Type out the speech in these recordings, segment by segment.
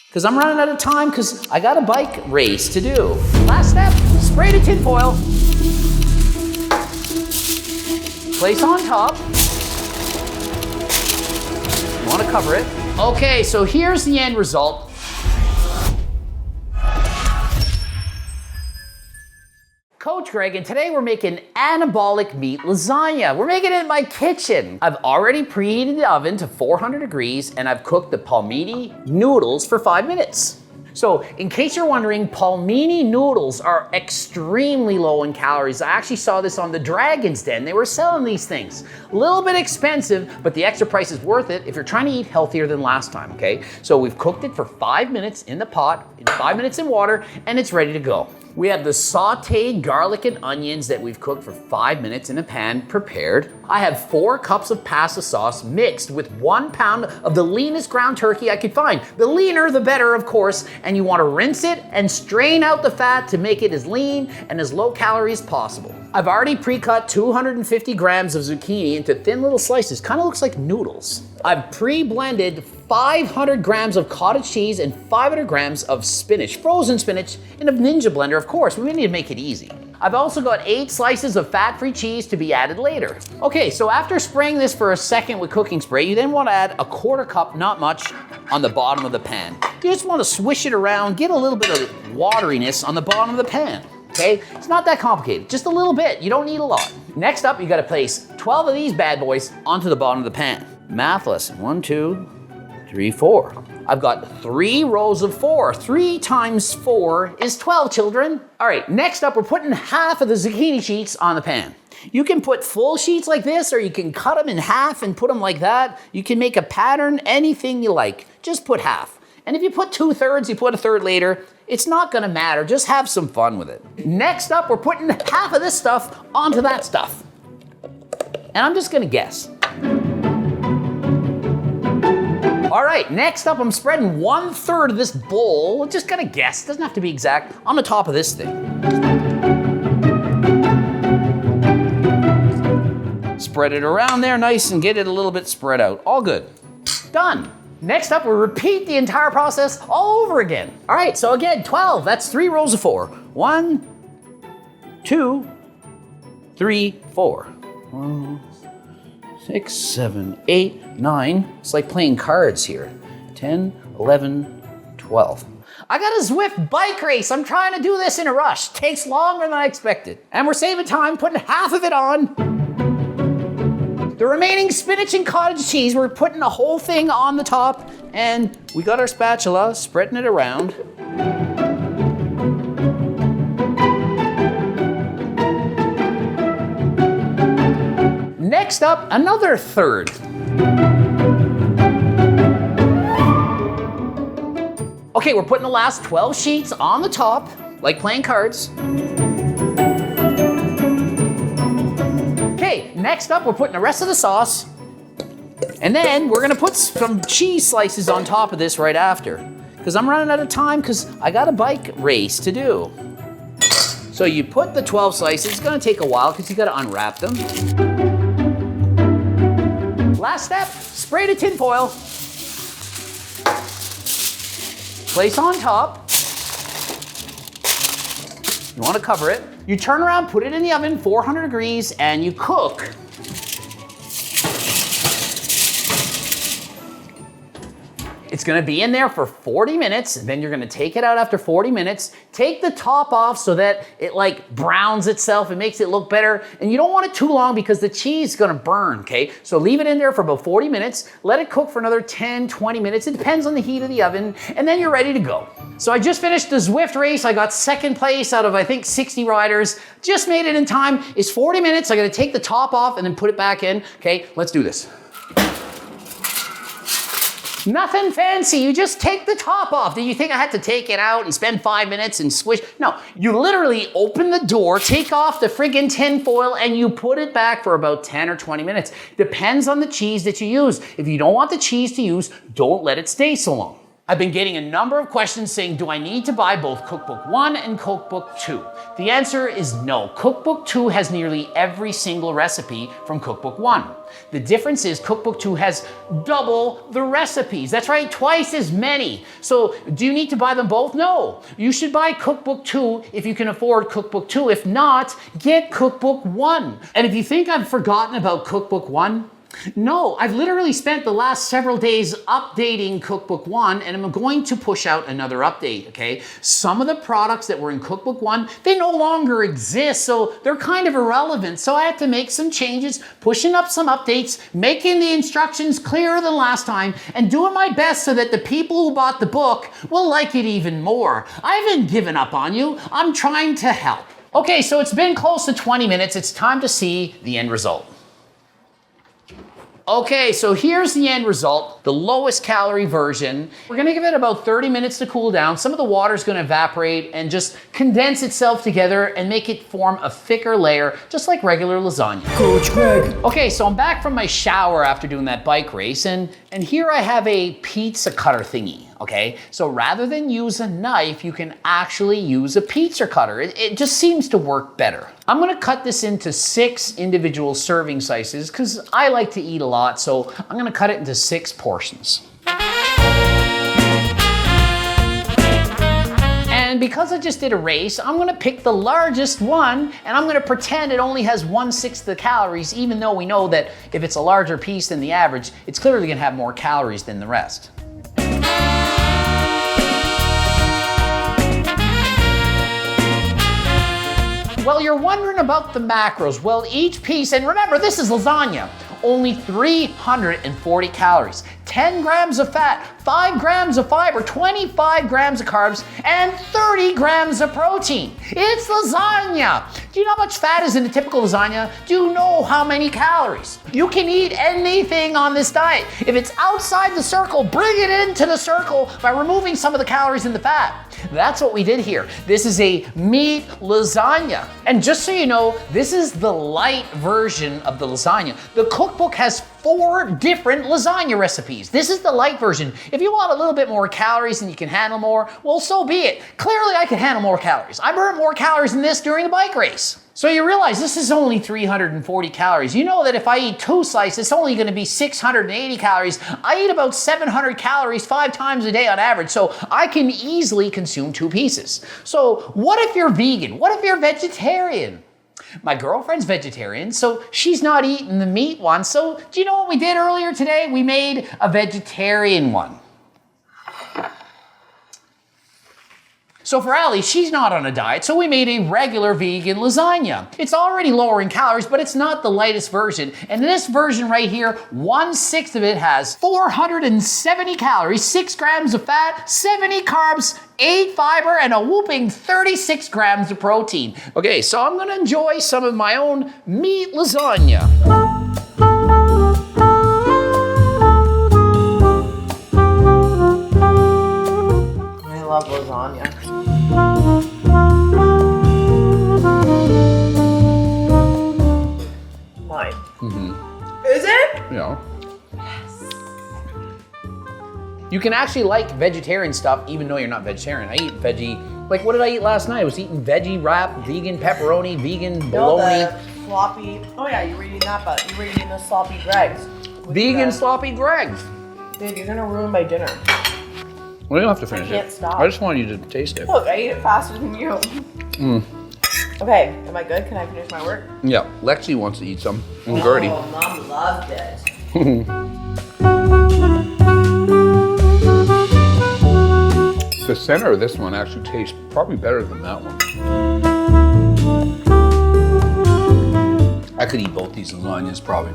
because I'm running out of time because I got a bike race to do. Last step, spray the tin foil. Place on top. You want to cover it. Okay, so here's the end result. Coach Greg, and today we're making anabolic meat lasagna. We're making it in my kitchen. I've already preheated the oven to 400 degrees and I've cooked the palmini noodles for 5 minutes. So in case you're wondering, palmini noodles are extremely low in calories. I actually saw this on the Dragon's Den. They were selling these things. A little bit expensive, but the extra price is worth it if you're trying to eat healthier than last time, okay? So we've cooked it for 5 minutes in the pot, 5 minutes in water, and it's ready to go. We have the sauteed garlic and onions that we've cooked for 5 minutes in a pan prepared. I have 4 cups of pasta sauce mixed with 1 pound of the leanest ground turkey I could find. The leaner, the better, of course, and you want to rinse it and strain out the fat to make it as lean and as low calorie as possible. I've already pre-cut 250 grams of zucchini into thin little slices. Kind of looks like noodles. I've pre-blended 500 grams of cottage cheese and 500 grams of spinach, frozen spinach, in a Ninja blender, of course. We need to make it easy. I've also got 8 slices of fat-free cheese to be added later. Okay, so after spraying this for a second with cooking spray, you then want to add a 1/4 cup, not much, on the bottom of the pan. You just want to swish it around, get a little bit of wateriness on the bottom of the pan. Okay, it's not that complicated, just a little bit. You don't need a lot. Next up, you got to place 12 of these bad boys onto the bottom of the pan. Math lesson, 1, 2, 3, 4. I've got 3 rows of 4. 3 times 4 is 12, children. All right, next up, we're putting half of the zucchini sheets on the pan. You can put full sheets like this, or you can cut them in half and put them like that. You can make a pattern, anything you like. Just put half. And if you put 2/3, you put 1/3 later, it's not gonna matter. Just have some fun with it. Next up, we're putting half of this stuff onto that stuff. And I'm just gonna guess. All right, next up, I'm spreading 1/3 of this bowl, just gonna guess, doesn't have to be exact, on the top of this thing. Spread it around there nice and get it a little bit spread out. All good. Done. Next up, we'll repeat the entire process all over again. All right, so again, 12, that's 3 rows of 4. 1, 2, 3, 4. 1, 6, 7, 8, 9. It's like playing cards here. 10, 11, 12. I got a Zwift bike race. I'm trying to do this in a rush. Takes longer than I expected. And we're saving time putting half of it on. The remaining spinach and cottage cheese, we're putting the whole thing on the top, and we got our spatula, spreading it around. Next up, another 1/3. Okay, we're putting the last 12 sheets on the top, like playing cards. Okay, next up, we're putting the rest of the sauce. And then we're gonna put some cheese slices on top of this right after. Because I'm running out of time because I got a bike race to do. So you put the 12 slices, it's gonna take a while because you gotta unwrap them. Last step, spray the tin foil. Place on top. You want to cover it. You turn around, put it in the oven, 400 degrees, and you cook. It's gonna be in there for 40 minutes, and then you're gonna take it out after 40 minutes. Take the top off so that it like browns itself, it makes it look better. And you don't want it too long because the cheese is gonna burn, okay? So leave it in there for about 40 minutes, let it cook for another 10, 20 minutes. It depends on the heat of the oven, and then you're ready to go. So I just finished the Zwift race. I got 2nd place out of, I think, 60 riders. Just made it in time. It's 40 minutes. I gotta take the top off and then put it back in. Okay, let's do this. Nothing fancy, you just take the top off. Did you think I had to take it out and spend 5 minutes and swish? No, you literally open the door, take off the friggin' tin foil, and you put it back for about 10 or 20 minutes. Depends on the cheese that you use. If you don't want the cheese to use, don't let it stay so long. I've been getting a number of questions saying, do I need to buy both Cookbook 1 and Cookbook 2? The answer is no. Cookbook 2 has nearly every single recipe from Cookbook 1. The difference is Cookbook 2 has double the recipes. That's right, twice as many. So do you need to buy them both? No. You should buy Cookbook 2 if you can afford Cookbook 2. If not, get Cookbook 1. And if you think I've forgotten about Cookbook 1, no, I've literally spent the last several days updating Cookbook 1, and I'm going to push out another update, okay? Some of the products that were in Cookbook 1, they no longer exist, so they're kind of irrelevant. So I had to make some changes, pushing up some updates, making the instructions clearer than last time, and doing my best so that the people who bought the book will like it even more. I haven't given up on you. I'm trying to help. Okay, so it's been close to 20 minutes. It's time to see the end result. Okay, so here's the end result, the lowest calorie version. We're gonna give it about 30 minutes to cool down. Some of the water's gonna evaporate and just condense itself together and make it form a thicker layer, just like regular lasagna. Coach Greg. Okay, so I'm back from my shower after doing that bike race, and here I have a pizza cutter thingy. Okay, so rather than use a knife, you can actually use a pizza cutter. It just seems to work better. I'm gonna cut this into 6 individual serving sizes because I like to eat a lot, so I'm gonna cut it into 6 portions. And because I just did a race, I'm gonna pick the largest one and I'm gonna pretend it only has 1/6 of the calories, even though we know that if it's a larger piece than the average, it's clearly gonna have more calories than the rest. Well, you're wondering about the macros. Well, each piece, and remember, this is lasagna, only 340 calories, 10 grams of fat, 5 grams of fiber, 25 grams of carbs, and 30 grams of protein. It's lasagna. Do you know how much fat is in a typical lasagna? Do you know how many calories? You can eat anything on this diet. If it's outside the circle, bring it into the circle by removing some of the calories in the fat. That's what we did here. This is a meat lasagna. And just so you know, this is the light version of the lasagna. The cookbook has 4 different lasagna recipes. This is the light version. If you want a little bit more calories and you can handle more, well, so be it. Clearly, I can handle more calories. I burned more calories than this during the bike race. So you realize this is only 340 calories. You know that if I eat 2 slices, it's only gonna be 680 calories. I eat about 700 calories 5 times a day on average, so I can easily consume 2 pieces. So what if you're vegan? What if you're vegetarian? My girlfriend's vegetarian, so she's not eating the meat one. So do you know what we did earlier today? We made a vegetarian one. So for Allie, she's not on a diet, so we made a regular vegan lasagna. It's already lower in calories, but it's not the lightest version. And this version right here, 1/6 of it has 470 calories, 6 grams of fat, 70 carbs, 8 fiber, and a whooping 36 grams of protein. Okay, so I'm gonna enjoy some of my own meat lasagna. I love lasagna. Mine. Is it? Yeah. You can actually like vegetarian stuff even though you're not vegetarian. I eat veggie, like what did I eat last night? I was eating veggie wrap, vegan pepperoni, vegan bologna. The sloppy, oh yeah, you were eating that, but you were eating the sloppy Gregs. Vegan sloppy Gregs. Dude, you're gonna ruin my dinner. Well, you don't have to finish can't it. stop. I just wanted you to taste it. Look, I ate it faster than you. Okay, am I good? Can I finish my work? Yeah, Lexi wants to eat some. And Gertie. Oh, Mom loved it. The center of this one actually tastes probably better than that one. I could eat both these lasagnas probably.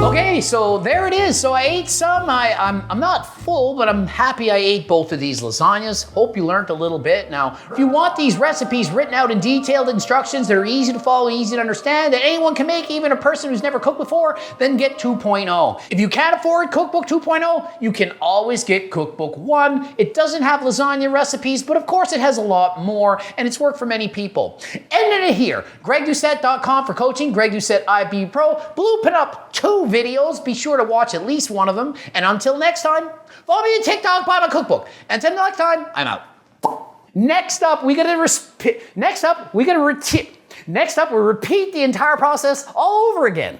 Okay, so there it is. So I ate some. I'm not full, but I'm happy I ate both of these lasagnas. Hope you learned a little bit. Now, if you want these recipes written out in detailed instructions that are easy to follow, easy to understand, that anyone can make, even a person who's never cooked before, then get 2.0. If you can't afford Cookbook 2.0, you can always get Cookbook 1. It doesn't have lasagna recipes, but of course it has a lot more, and it's worked for many people. Ending it here. GregDoucette.com for coaching. Greg Doucette IB Pro. Blooping up 2 videos. Be sure to watch at least one of them. And until next time, follow me on TikTok, buy my cookbook. Until next time, I'm out. Next up, we'll repeat the entire process all over again.